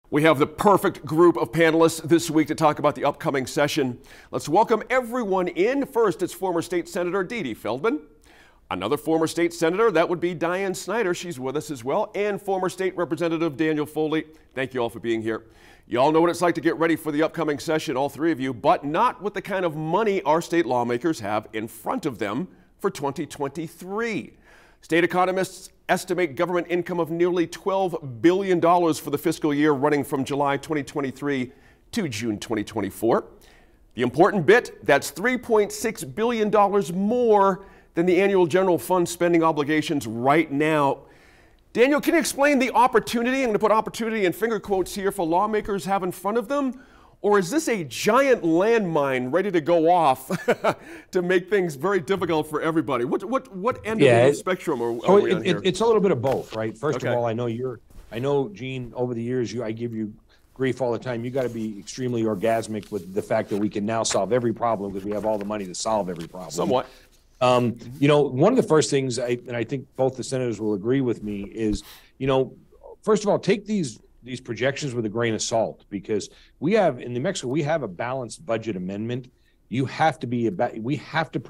We have the perfect group of panelists this week to talk about the upcoming session. Let's welcome everyone in. First, it's former State Senator Dee Dee Feldman. Another former state senator, that would be Diane Snyder. She's with us as well. And former State Representative Daniel Foley. Thank you all for being here. You all know what it's like to get ready for the upcoming session, all three of you, but not with the kind of money our state lawmakers have in front of them for 2023. State economists estimate government income of nearly $12 billion for the fiscal year running from July 2023 to June 2024. The important bit, that's $3.6 billion more than the annual general fund spending obligations right now. Daniel, can you explain the opportunity, I'm going to put opportunity in finger quotes here, for lawmakers have in front of them? Or is this a giant landmine ready to go off to make things very difficult for everybody? What end of the spectrum are we on here? It's a little bit of both, right? First of all, I know, Gene, over the years, I give you grief all the time. You got to be extremely orgasmic with the fact that we can now solve every problem because we have all the money to solve every problem. Somewhat. One of the first things, and I think both the senators will agree with me, is, first of all, take these projections with a grain of salt, because we have in New Mexico, we have a balanced budget amendment. We have to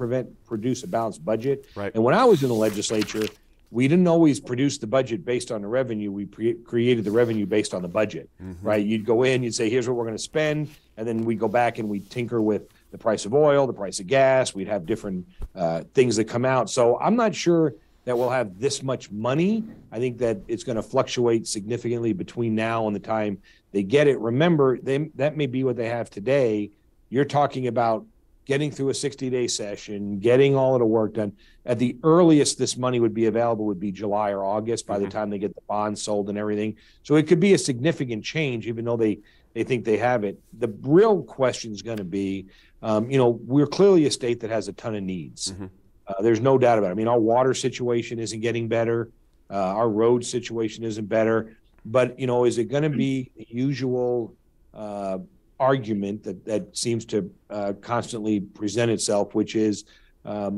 produce a balanced budget. Right. And when I was in the legislature, we didn't always produce the budget based on the revenue. We created the revenue based on the budget, right? You'd go in, you'd say, here's what we're going to spend. And then we'd go back and we'd tinker with the price of oil, the price of gas. We'd have different things that come out. So I'm not sure that we'll have this much money. I think that it's going to fluctuate significantly between now and the time they get it. Remember, that may be what they have today. You're talking about getting through a 60-day session, getting all of the work done. At the earliest this money would be available would be July or August by the time they get the bonds sold and everything. So it could be a significant change, even though they think they have it. The real question is going to be, we're clearly a state that has a ton of needs. There's no doubt about it. I mean, our water situation isn't getting better. Our road situation isn't better. But, is it going to be the usual argument that seems to constantly present itself, which is, are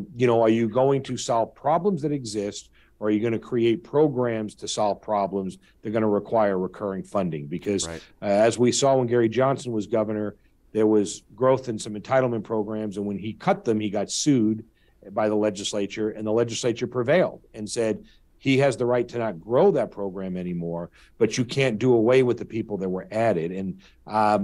you going to solve problems that exist, or are you going to create programs to solve problems that are going to require recurring funding? Because as we saw when Gary Johnson was governor, there was growth in some entitlement programs. And when he cut them, he got sued by the legislature, and the legislature prevailed and said he has the right to not grow that program anymore, but you can't do away with the people that were added. And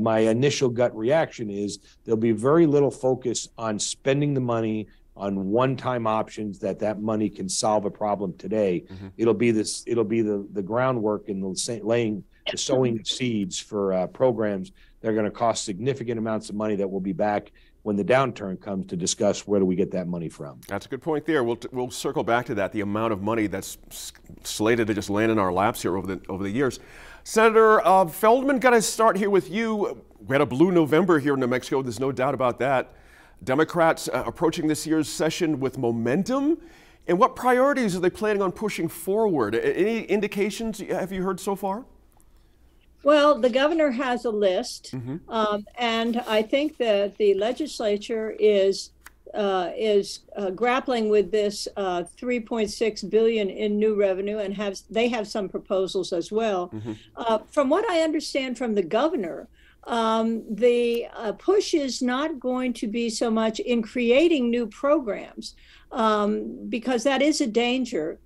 my initial gut reaction is there'll be very little focus on spending the money on one-time options that money can solve a problem today. It'll be the groundwork and the sowing seeds for programs that are going to cost significant amounts of money that will be back when the downturn comes to discuss where do we get that money from. That's a good point there. We'll circle back to that, the amount of money that's slated to just land in our laps here over the years. Senator Feldman, got to start here with you. We had a blue November here in New Mexico. There's no doubt about that. Democrats approaching this year's session with momentum. And what priorities are they planning on pushing forward? Any indications have you heard so far? Well, the governor has a list, and I think that the legislature is grappling with this $3.6 billion in new revenue, and they have some proposals as well. From what I understand from the governor, the push is not going to be so much in creating new programs, because that is a danger.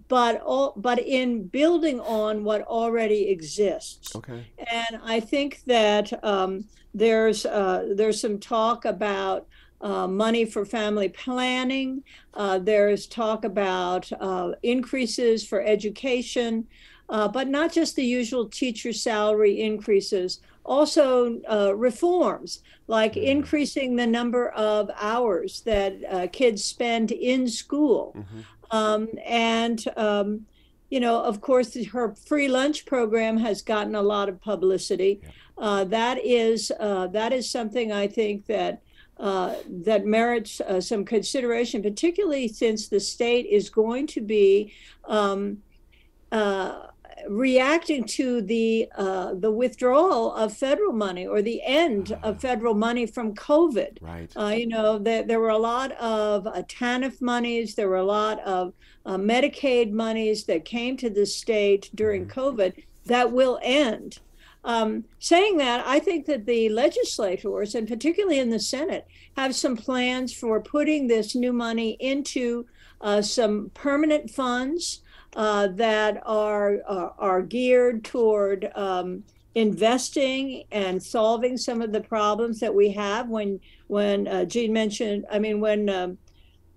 But in building on what already exists. Okay. And I think that there's some talk about money for family planning. There's talk about increases for education, but not just the usual teacher salary increases. Also reforms like increasing the number of hours that kids spend in school. Of course, her free lunch program has gotten a lot of publicity. That is something I think that merits some consideration, particularly since the state is going to be reacting to the withdrawal of federal money, or the end of federal money from COVID. Right. There were a lot of TANF monies. There were a lot of Medicaid monies that came to the state during COVID. that will end. Saying that, I think that the legislators, and particularly in the Senate, have some plans for putting this new money into some permanent funds that are geared toward investing and solving some of the problems that we have. When Jean mentioned, when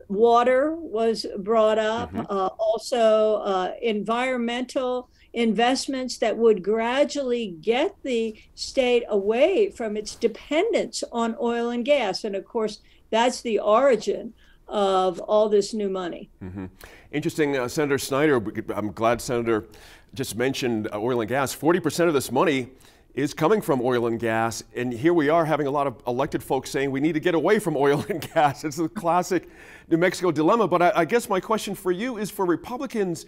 water was brought up, also environmental investments that would gradually get the state away from its dependence on oil and gas. And of course, that's the origin of all this new money. Interesting, Senator Snyder, I'm glad Senator just mentioned oil and gas. 40% of this money is coming from oil and gas, and here we are having a lot of elected folks saying we need to get away from oil and gas. It's a classic New Mexico dilemma, but I guess my question for you is, for Republicans,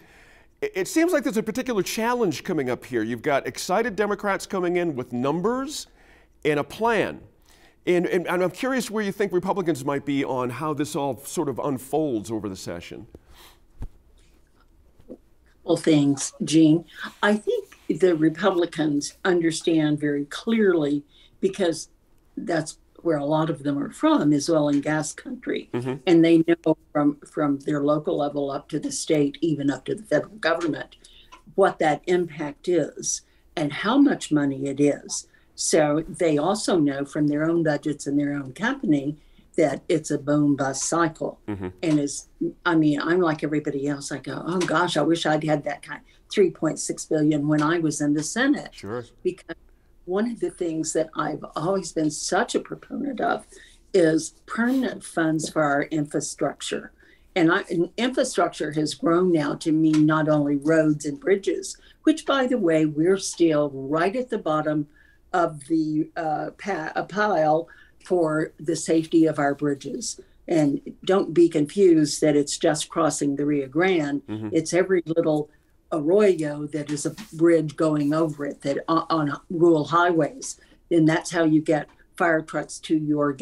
it seems like there's a particular challenge coming up here. You've got excited Democrats coming in with numbers and a plan. And I'm curious where you think Republicans might be on how this all sort of unfolds over the session. Well, things, Jean. I think the Republicans understand very clearly, because that's where a lot of them are from, is oil and gas country. And they know from their local level up to the state, even up to the federal government, what that impact is and how much money it is. So they also know from their own budgets and their own company that it's a boom bust cycle. And I'm like everybody else. I go, oh gosh, I wish I'd had that kind, 3.6 billion when I was in the Senate. Sure. Because one of the things that I've always been such a proponent of is permanent funds for our infrastructure. And infrastructure has grown now to mean not only roads and bridges, which, by the way, we're still right at the bottom of the pile for the safety of our bridges. And don't be confused that it's just crossing the Rio Grande. It's every little arroyo that is a bridge going over it, that on rural highways. And that's how you get fire trucks to your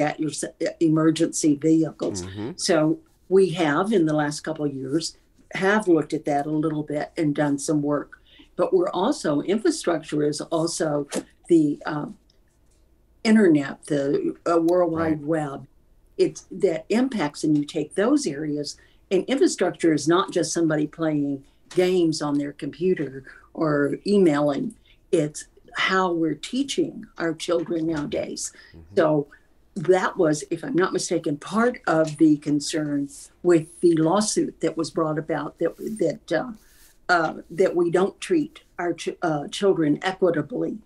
emergency vehicles. So we have, in the last couple of years, have looked at that a little bit and done some work. But we're also, infrastructure is also the internet, the World Wide Web. It's that impacts, and you take those areas, and infrastructure is not just somebody playing games on their computer or emailing. It's how we're teaching our children nowadays. So that was, if I'm not mistaken, part of the concern with the lawsuit that was brought about, that we don't treat our children equitably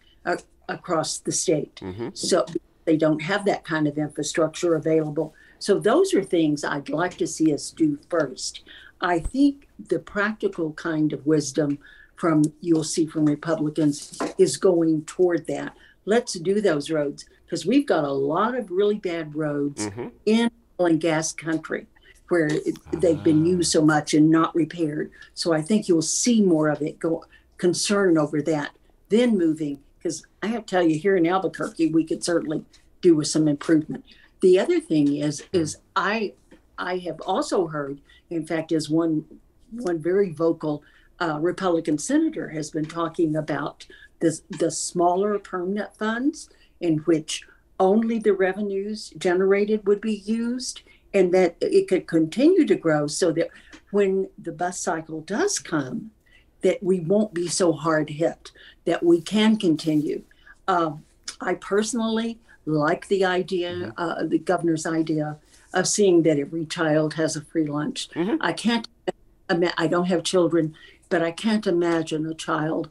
across the state. So they don't have that kind of infrastructure available. So those are things I'd like to see us do first. I think the practical kind of wisdom you'll see from Republicans is going toward that. Let's do those roads, because we've got a lot of really bad roads in oil and gas country where they've been used so much and not repaired. So I think you'll see more of it, concern over that, then moving, because I have to tell you, here in Albuquerque, we could certainly do with some improvement. The other thing is I have also heard, in fact, as one very vocal Republican senator has been talking about the smaller permanent funds, in which only the revenues generated would be used, and that it could continue to grow, so that when the bust cycle does come, that we won't be so hard hit, that we can continue. I personally like the idea, the governor's idea of seeing that every child has a free lunch. I don't have children, but I can't imagine a child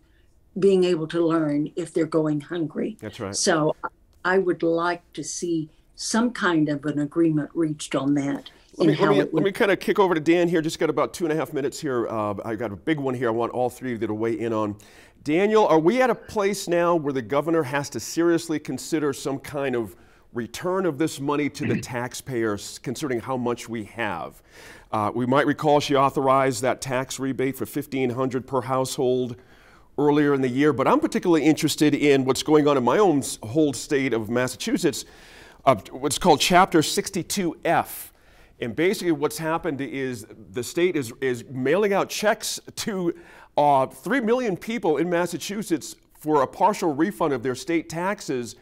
being able to learn if they're going hungry. That's right. So I would like to see some kind of an agreement reached on that. Let me kind of kick over to Dan here. Just got about 2.5 minutes here. I got a big one here I want all three of you to weigh in on. Daniel, are we at a place now where the governor has to seriously consider some kind of return of this money to the taxpayers, considering how much we have? We might recall she authorized that tax rebate for $1,500 per household earlier in the year, but I'm particularly interested in what's going on in my own whole state of Massachusetts, what's called Chapter 62F. And basically what's happened is the state is mailing out checks to 3 million people in Massachusetts for a partial refund of their state taxes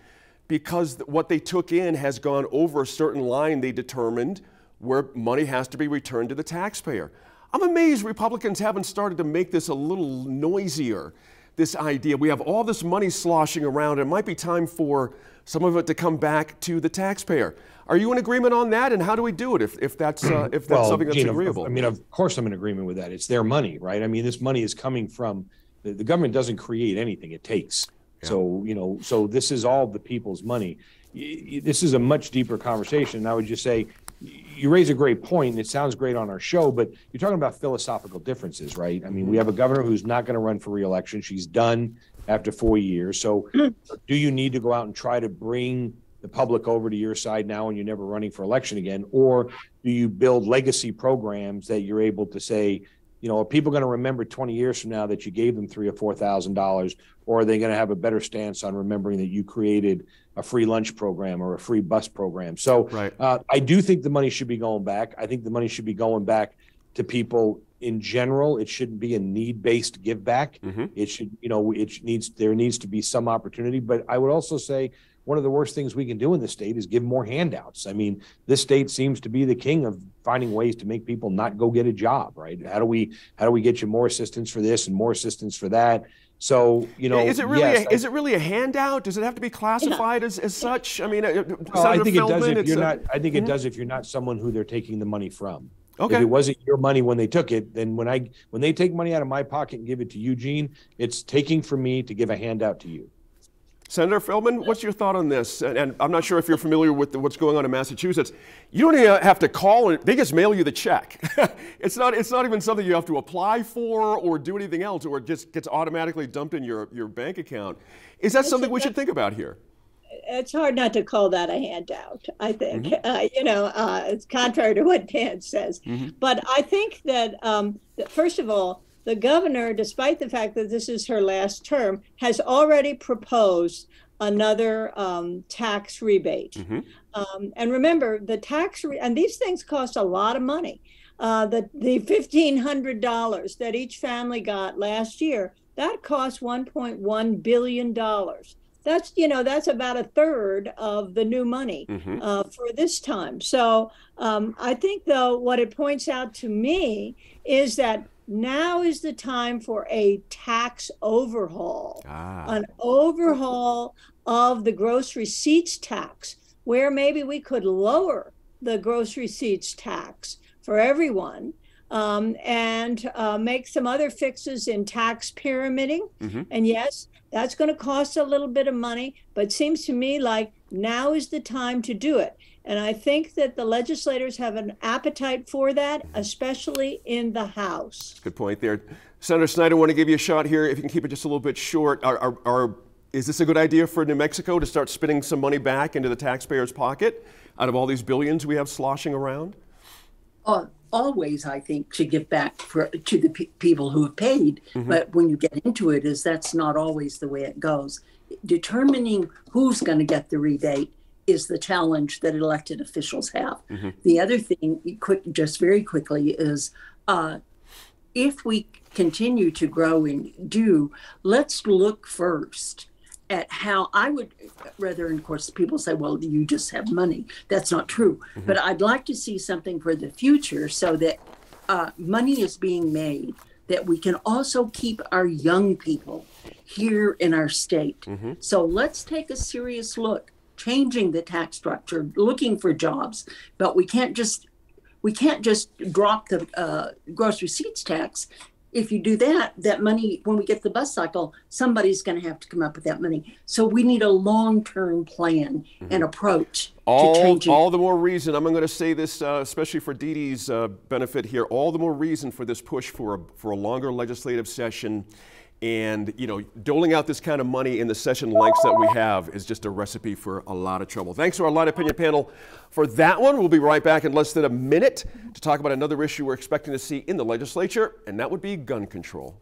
because what they took in has gone over a certain line they determined where money has to be returned to the taxpayer. I'm amazed Republicans haven't started to make this a little noisier, this idea. We have all this money sloshing around. It might be time for some of it to come back to the taxpayer. Are you in agreement on that? And how do we do it if that's something that's Gene, agreeable? I mean, of course I'm in agreement with that. It's their money, right? I mean, this money is coming from, the government doesn't create anything, it takes. Yeah. So, so this is all the people's money. This is a much deeper conversation. And I would just say, you raise a great point, and it sounds great on our show, but you're talking about philosophical differences, right? I mean, we have a governor who's not going to run for re-election. She's done after 4 years. So do you need to go out and try to bring the public over to your side now and you're never running for election again? Or do you build legacy programs that you're able to say, you know, are people going to remember 20 years from now that you gave them $3,000 or $4,000, or are they going to have a better stance on remembering that you created a free lunch program or a free bus program? So I do think the money should be going back. I think the money should be going back to people in general. It shouldn't be a need-based give back. It should, you know, there needs to be some opportunity. But I would also say one of the worst things we can do in the state is give more handouts. I mean, this state seems to be the king of finding ways to make people not go get a job, right? How do we get you more assistance for this and more assistance for that? So, you know, is it really a handout? Does it have to be classified as such? I mean, well, I think it does if you're not. I think it does if you're not someone who they're taking the money from. Okay. If it wasn't your money when they took it, then when they take money out of my pocket and give it to Eugene, it's taking from me to give a handout to you. Senator Feldman, what's your thought on this? And I'm not sure if you're familiar with what's going on in Massachusetts. You don't even have to call it. They just mail you the check. It's not even something you have to apply for or do anything else, or it just gets automatically dumped in your bank account. Is that something we should think about here? It's hard not to call that a handout, I think. You know, it's contrary to what Dan says. But I think that, first of all, the governor, despite the fact that this is her last term, has already proposed another tax rebate. And remember, the and these things cost a lot of money. The $1,500 that each family got last year, that cost $1.1 billion. That's, you know, that's about a third of the new money for this time. So I think, though, what it points out to me is that now is the time for a tax overhaul, an overhaul of the gross receipts tax, where maybe we could lower the gross receipts tax for everyone and make some other fixes in tax pyramiding. And yes, that's going to cost a little bit of money, but seems to me like now is the time to do it. And I think that the legislators have an appetite for that, especially in the House. Good point there. Senator Snyder, I want to give you a shot here. If you can keep it just a little bit short, is this a good idea for New Mexico to start spitting some money back into the taxpayer's pocket out of all these billions we have sloshing around? Always, I think, to give back to the people who have paid. But when you get into it, that's not always the way it goes. Determining who's going to get the rebate is the challenge that elected officials have. The other thing, just very quickly, is if we continue to grow and do, let's look first at how I would rather, and of course, people say, well, you just have money. That's not true. But I'd like to see something for the future so that money is being made, that we can also keep our young people here in our state. So let's take a serious look, changing the tax structure, looking for jobs, but we can't just drop the gross receipts tax. If you do that money, when we get the bus cycle, somebody's going to have to come up with that money. So we need a long-term plan and approach to changing. All the more reason, I'm going to say this, especially for Dee Dee's benefit here, all the more reason for this push for a longer legislative session. And, you know, doling out this kind of money in the session lengths that we have is just a recipe for a lot of trouble. Thanks to our Line Opinion panel for that one. We'll be right back in less than a minute to talk about another issue we're expecting to see in the legislature, and that would be gun control.